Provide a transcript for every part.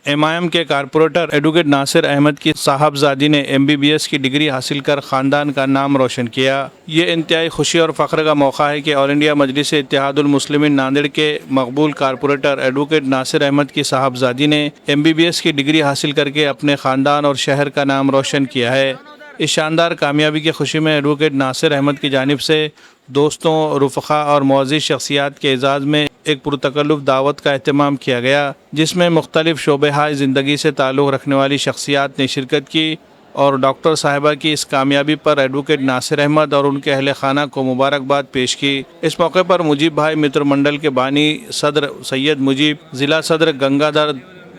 MIM کے corporator advocate ناصر احمد کی صاحبزادی نے MBBS کی ڈگری حاصل کر خاندان کا نام روشن کیا۔ یہ انتہائی خوشی اور فخر کا موقع ہے کہ آل انڈیا مجلس اتحاد المسلمین ناندیڑ کے مقبول کارپوریٹر ایڈوکیٹ ناصر احمد کی صاحبزادی نے MBBS کی ڈگری حاصل کر کے اپنے خاندان اور شہر کا نام روشن کیا ہے۔ اس شاندار کامیابی کی خوشی میں ایڈوکیٹ ناصر احمد کی جانب سے دوستوں، رفقا اور معزز شخصیات کے اعزاز میں ایک پرتکلف دعوت کا اہتمام کیا گیا، جس میں مختلف شعبۂ زندگی سے تعلق رکھنے والی شخصیات نے شرکت کی اور ڈاکٹر صاحبہ کی اس کامیابی پر ایڈوکیٹ ناصر احمد اور ان کے اہل خانہ کو مبارکباد پیش کی۔ اس موقع پر مجیب بھائی متر منڈل کے بانی صدر سید مجیب، ضلع صدر گنگادھر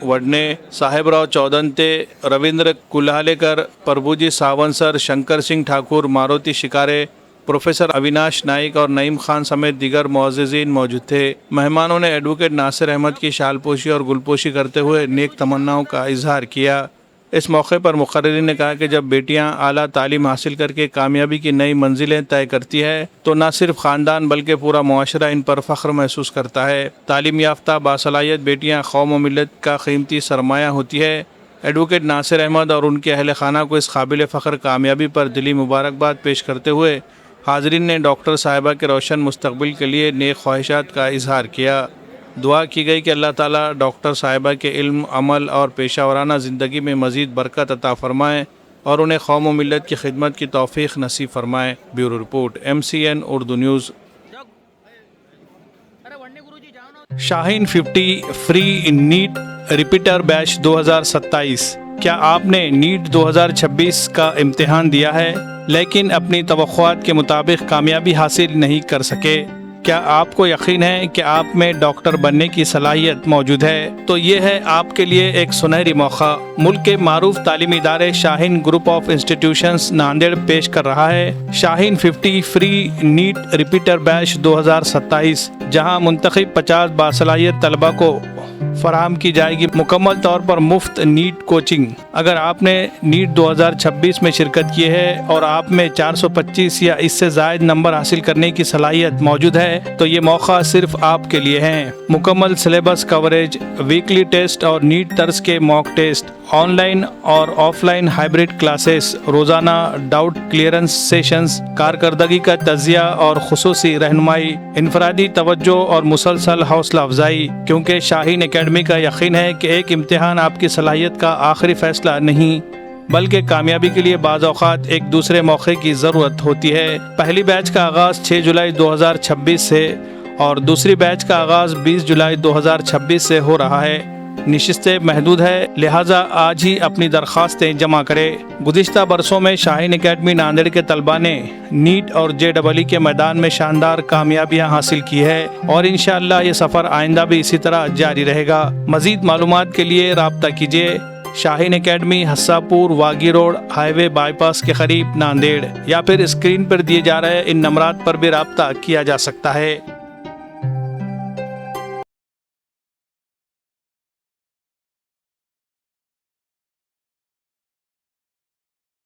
وڈنے، صاحب راؤ چودنتے، رویندر کلہالےکر، پربھوجی ساون سر، شنکر سنگھ ٹھاکر، ماروتی شکارے، پروفیسر اویناش نائک اور نعیم خان سمیت دیگر معززین موجود تھے۔ مہمانوں نے ایڈوکیٹ ناصر احمد کی شال پوشی اور گل پوشی کرتے ہوئے نیک تمناؤں کا اظہار کیا۔ اس موقع پر مقررین نے کہا کہ جب بیٹیاں اعلیٰ تعلیم حاصل کر کے کامیابی کی نئی منزلیں طے کرتی ہے تو نہ صرف خاندان بلکہ پورا معاشرہ ان پر فخر محسوس کرتا ہے۔ تعلیم یافتہ باصلاحیت بیٹیاں قوم و ملت کا قیمتی سرمایہ ہوتی ہے۔ ایڈوکیٹ ناصر احمد اور ان کے اہل خانہ کو اس قابل فخر کامیابی پر دلی مبارکباد پیش کرتے ہوئے حاضرین نے ڈاکٹر صاحبہ کے روشن مستقبل کے لیے نیک خواہشات کا اظہار کیا۔ دعا کی گئی کہ اللہ تعالیٰ ڈاکٹر صاحبہ کے علم، عمل اور پیشہ ورانہ زندگی میں مزید برکت عطا فرمائے اور انہیں قوم و ملت کی خدمت کی توفیق نصیب فرمائے۔ Bureau report MCN Urdu news. Shaheen 50 free net repeater batch 2027۔ کیا آپ نے نیٹ 2026 کا امتحان دیا ہے لیکن اپنی توقعات کے مطابق کامیابی حاصل نہیں کر سکے؟ کیا آپ کو یقین ہے کہ آپ میں ڈاکٹر بننے کی صلاحیت موجود ہے؟ تو یہ ہے آپ کے لیے ایک سنہری موقع۔ ملک کے معروف تعلیمی ادارے شاہین گروپ آف انسٹیٹیوشنز ناندیڑ پیش کر رہا ہے شاہین 50 فری نیٹ ریپیٹر بیچ 2027، جہاں منتخب 50 باصلاحیت طلبہ کو فراہم کی جائے گی مکمل طور پر مفت نیٹ کوچنگ۔ اگر آپ نے نیٹ 2026 میں شرکت کی ہے اور آپ میں 425 یا اس سے زائد نمبر حاصل کرنے کی صلاحیت موجود ہے تو یہ موقع صرف آپ کے لیے ہے۔ مکمل سلیبس کوریج، ویکلی ٹیسٹ اور نیٹ طرز کے موک ٹیسٹ، آن لائن اور آف لائن ہائبرڈ کلاسز، روزانہ ڈاؤٹ کلیئرنس سیشنز، کارکردگی کا تجزیہ اور خصوصی رہنمائی، انفرادی توجہ اور مسلسل حوصلہ افزائی، کیونکہ شاہین اکیڈمی کا یقین ہے کہ ایک امتحان آپ کی صلاحیت کا آخری فیصلہ نہیں بلکہ کامیابی کے لیے بعض اوقات ایک دوسرے موقع کی ضرورت ہوتی ہے۔ پہلی بیچ کا آغاز 6 جولائی 2026 سے اور دوسری بیچ کا آغاز 20 جولائی 2026 سے ہو رہا ہے۔ نشستیں محدود ہے، لہٰذا آج ہی اپنی درخواستیں جمع کرے۔ گزشتہ برسوں میں شاہین اکیڈمی ناندیڑ کے طلباء نے نیٹ اور JEE کے میدان میں شاندار کامیابیاں حاصل کی ہے اور انشاءاللہ یہ سفر آئندہ بھی اسی طرح جاری رہے گا۔ مزید معلومات کے لیے رابطہ کیجیے۔ شاہین اکیڈمی، حسا پور، واگی روڈ، ہائی وے بائی پاس کے قریب، ناندیڑ، یا پھر اسکرین پر دیے جا رہے ان نمبرات پر بھی رابطہ کیا جا سکتا ہے۔